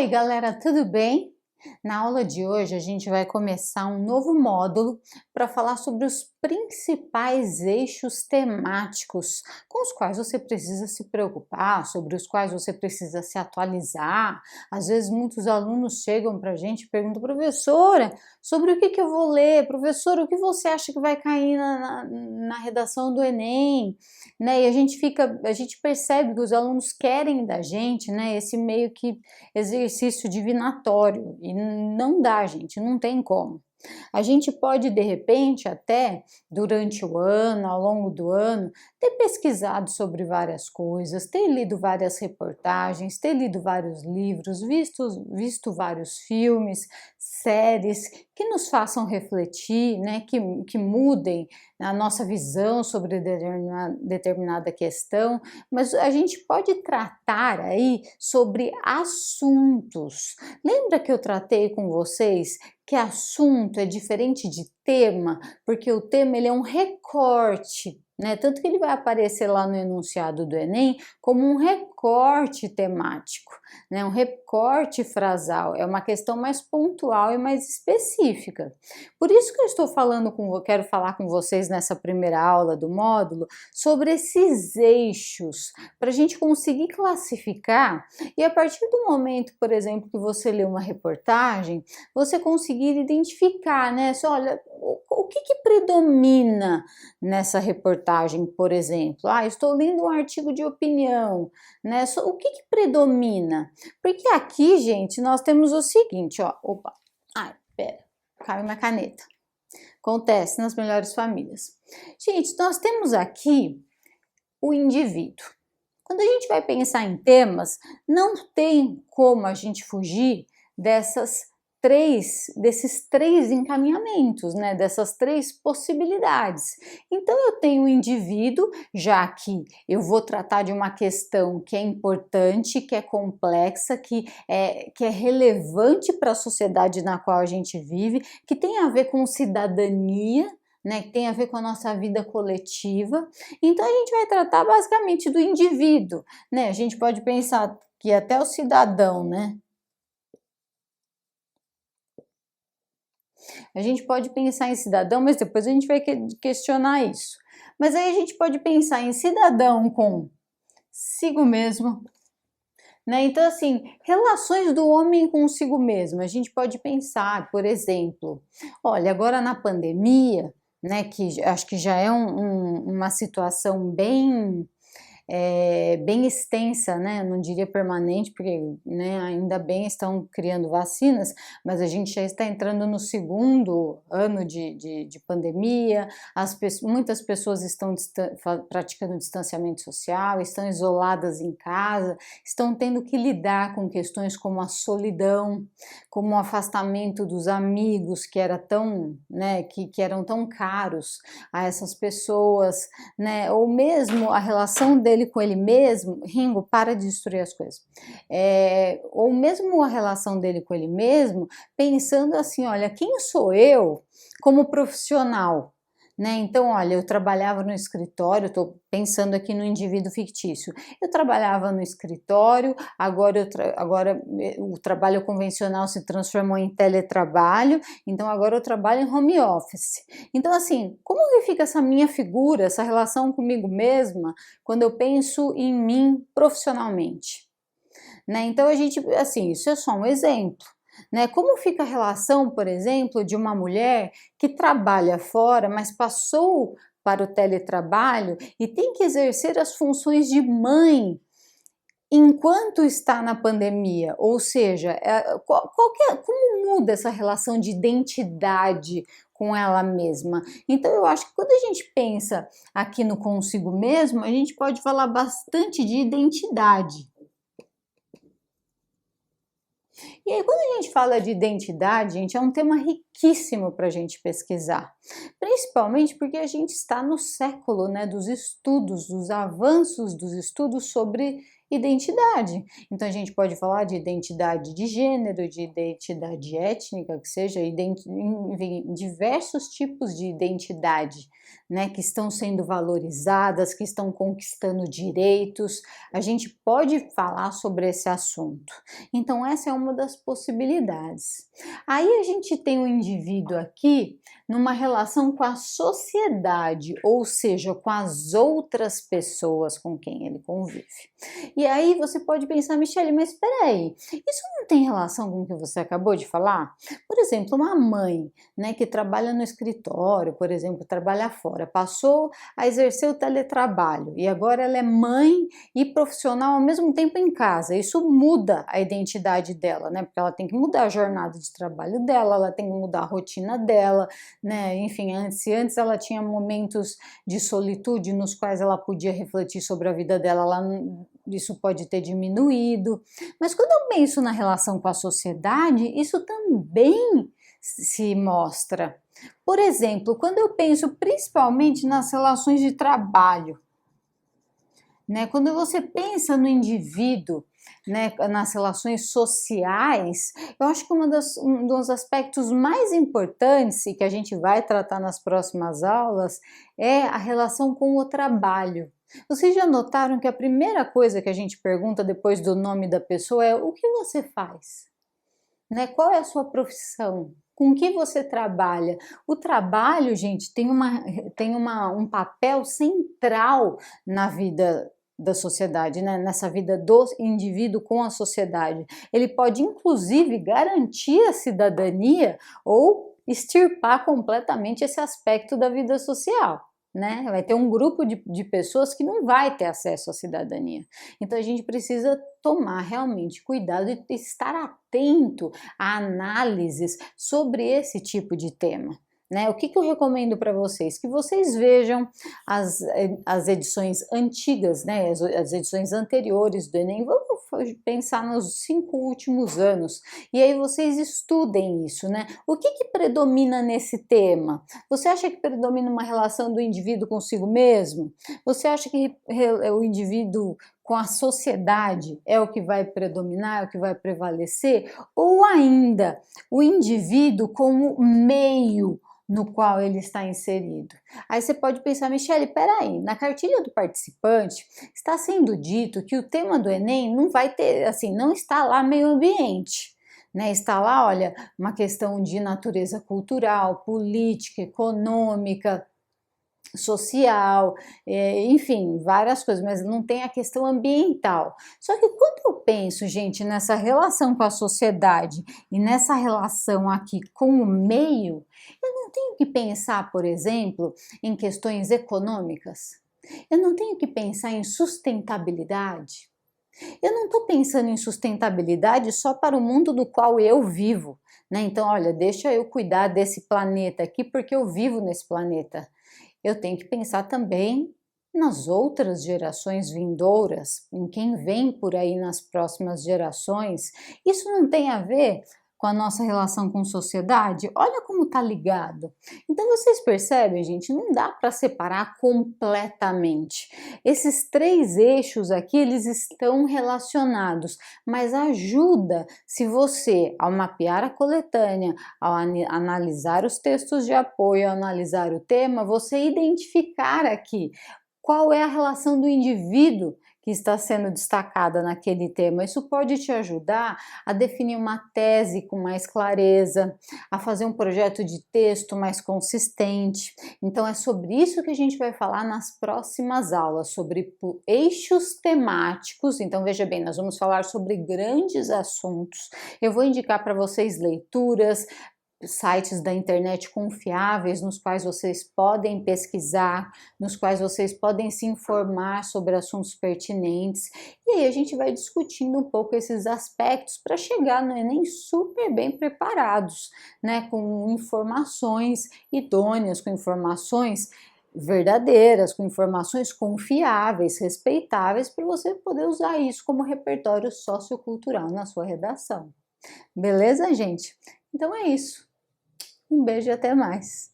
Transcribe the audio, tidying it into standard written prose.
aí, galera, tudo bem? Na aula de hoje a gente vai começar um novo módulo para falar sobre os principais eixos temáticos com os quais você precisa se preocupar, sobre os quais você precisa se atualizar. Às vezes muitos alunos chegam para a gente e perguntam: professora, sobre o que eu vou ler? Professora, o que você acha que vai cair na redação do Enem? Né? E a gente percebe que os alunos querem da gente, né, esse meio que exercício divinatório, e não dá, gente, não tem como. A gente pode, de repente, até durante o ano, ao longo do ano, ter pesquisado sobre várias coisas, ter lido várias reportagens, ter lido vários livros, visto vários filmes, séries que nos façam refletir, né, que mudem a nossa visão sobre determinada questão, mas a gente pode tratar aí sobre assuntos. Lembra que eu tratei com vocês que assunto é diferente de tema, porque o tema ele é um recorte, né? Tanto que ele vai aparecer lá no enunciado do Enem como um recorte temático, né? Um recorte frasal, é uma questão mais pontual e mais específica. Por isso que quero falar com vocês nessa primeira aula do módulo sobre esses eixos, para a gente conseguir classificar e a partir do momento, por exemplo, que você lê uma reportagem, você conseguir identificar, né? Olha, o que predomina nessa reportagem, por exemplo? Estou lendo um artigo de opinião, né? O que predomina? Porque aqui, gente, nós temos o seguinte, ó. Opa, pera, caiu minha caneta. Acontece nas melhores famílias. Gente, nós temos aqui o indivíduo. Quando a gente vai pensar em temas, não tem como a gente fugir desses três encaminhamentos, né? Dessas três possibilidades. Então eu tenho o indivíduo, já que eu vou tratar de uma questão que é importante, que é complexa, que é relevante para a sociedade na qual a gente vive, que tem a ver com cidadania, né, que tem a ver com a nossa vida coletiva. Então a gente vai tratar basicamente do indivíduo, né? A gente pode pensar que até o cidadão, né? A gente pode pensar em cidadão, mas depois a gente vai questionar isso. Mas aí a gente pode pensar em cidadão consigo mesmo, né? Então, assim, relações do homem consigo mesmo. A gente pode pensar, por exemplo, olha, agora na pandemia, né, que acho que já é uma situação bem extensa, né? Não diria permanente, porque, né, ainda bem estão criando vacinas, mas a gente já está entrando no segundo ano de pandemia, muitas pessoas estão praticando distanciamento social, estão isoladas em casa, estão tendo que lidar com questões como a solidão, como o afastamento dos amigos que era tão, né, que eram tão caros a essas pessoas, né, ou mesmo a relação dele com ele mesmo. Ringo, para de destruir as coisas. Ou mesmo a relação dele com ele mesmo, pensando assim, olha, quem sou eu como profissional? Né? Então, olha, eu trabalhava no escritório, estou pensando aqui no indivíduo fictício, eu trabalhava no escritório, agora o trabalho convencional se transformou em teletrabalho, então agora eu trabalho em home office. Então, assim, como que fica essa minha figura, essa relação comigo mesma, quando eu penso em mim profissionalmente? Né? Então, isso é só um exemplo. Né? Como fica a relação, por exemplo, de uma mulher que trabalha fora, mas passou para o teletrabalho e tem que exercer as funções de mãe enquanto está na pandemia? Ou seja, como muda essa relação de identidade com ela mesma? Então eu acho que quando a gente pensa aqui no consigo mesmo, a gente pode falar bastante de identidade. E aí, quando a gente fala de identidade, gente, é um tema riquíssimo para a gente pesquisar, principalmente porque a gente está no século, né, dos estudos, dos avanços dos estudos sobre identidade. Então, a gente pode falar de identidade de gênero, de identidade étnica, que seja, diversos tipos de identidade, né, que estão sendo valorizadas, que estão conquistando direitos. A gente pode falar sobre esse assunto. Então essa é uma das possibilidades. Aí a gente tem o indivíduo aqui numa relação com a sociedade, ou seja, com as outras pessoas com quem ele convive. E aí você pode pensar, Michele, mas espera aí, isso não tem relação com o que você acabou de falar? Por exemplo, uma mãe, né, que trabalha no escritório, por exemplo, trabalha fora, passou a exercer o teletrabalho e agora ela é mãe e profissional ao mesmo tempo em casa. Isso muda a identidade dela, né? Porque ela tem que mudar a jornada de trabalho dela, ela tem que mudar a rotina dela, né? Enfim, se antes ela tinha momentos de solitude nos quais ela podia refletir sobre a vida dela, isso pode ter diminuído. Mas quando eu penso na relação com a sociedade, isso também se mostra. Por exemplo, quando eu penso principalmente nas relações de trabalho, né? Quando você pensa no indivíduo, né, nas relações sociais, eu acho que um dos aspectos mais importantes e que a gente vai tratar nas próximas aulas é a relação com o trabalho. Vocês já notaram que a primeira coisa que a gente pergunta depois do nome da pessoa é o que você faz? Né? Qual é a sua profissão? Com que você trabalha? O trabalho, gente, tem um papel central na vida da sociedade, né? Nessa vida do indivíduo com a sociedade. Ele pode, inclusive, garantir a cidadania ou extirpar completamente esse aspecto da vida social. Né? Vai ter um grupo de pessoas que não vai ter acesso à cidadania. Então a gente precisa tomar realmente cuidado e estar atento a análises sobre esse tipo de tema. Né? O que eu recomendo para vocês? Que vocês vejam as edições antigas, né? As edições anteriores do Enem. Vamos pensar nos 5 últimos anos. E aí vocês estudem isso, né? O que predomina nesse tema? Você acha que predomina uma relação do indivíduo consigo mesmo? Você acha que o indivíduo com a sociedade é o que vai predominar, é o que vai prevalecer? Ou ainda o indivíduo como meio no qual ele está inserido? Aí você pode pensar, Michele, peraí, na cartilha do participante está sendo dito que o tema do Enem não vai ter, assim, não está lá meio ambiente. Né, está lá, olha, uma questão de natureza cultural, política, econômica, social, enfim, várias coisas, mas não tem a questão ambiental. Só que quando eu penso, gente, nessa relação com a sociedade e nessa relação aqui com o meio, eu não tenho que pensar, por exemplo, em questões econômicas. Eu não tenho que pensar em sustentabilidade. Eu não estou pensando em sustentabilidade só para o mundo do qual eu vivo, né? Então, olha, deixa eu cuidar desse planeta aqui porque eu vivo nesse planeta. Eu tenho que pensar também nas outras gerações vindouras, em quem vem por aí nas próximas gerações. Isso não tem a ver com a nossa relação com sociedade? Olha como tá ligado. Então vocês percebem, gente, não dá para separar completamente. Esses 3 eixos aqui, eles estão relacionados, mas ajuda se você, ao mapear a coletânea, ao analisar os textos de apoio, ao analisar o tema, você identificar aqui qual é a relação do indivíduo que está sendo destacada naquele tema. Isso pode te ajudar a definir uma tese com mais clareza, a fazer um projeto de texto mais consistente. Então é sobre isso que a gente vai falar nas próximas aulas, sobre eixos temáticos. Então veja bem, nós vamos falar sobre grandes assuntos. Eu vou indicar para vocês leituras, sites da internet confiáveis nos quais vocês podem pesquisar, nos quais vocês podem se informar sobre assuntos pertinentes, e aí a gente vai discutindo um pouco esses aspectos para chegar no Enem super bem preparados, né, com informações idôneas, com informações verdadeiras, com informações confiáveis, respeitáveis, para você poder usar isso como repertório sociocultural na sua redação. Beleza, gente? Então é isso. Um beijo e até mais!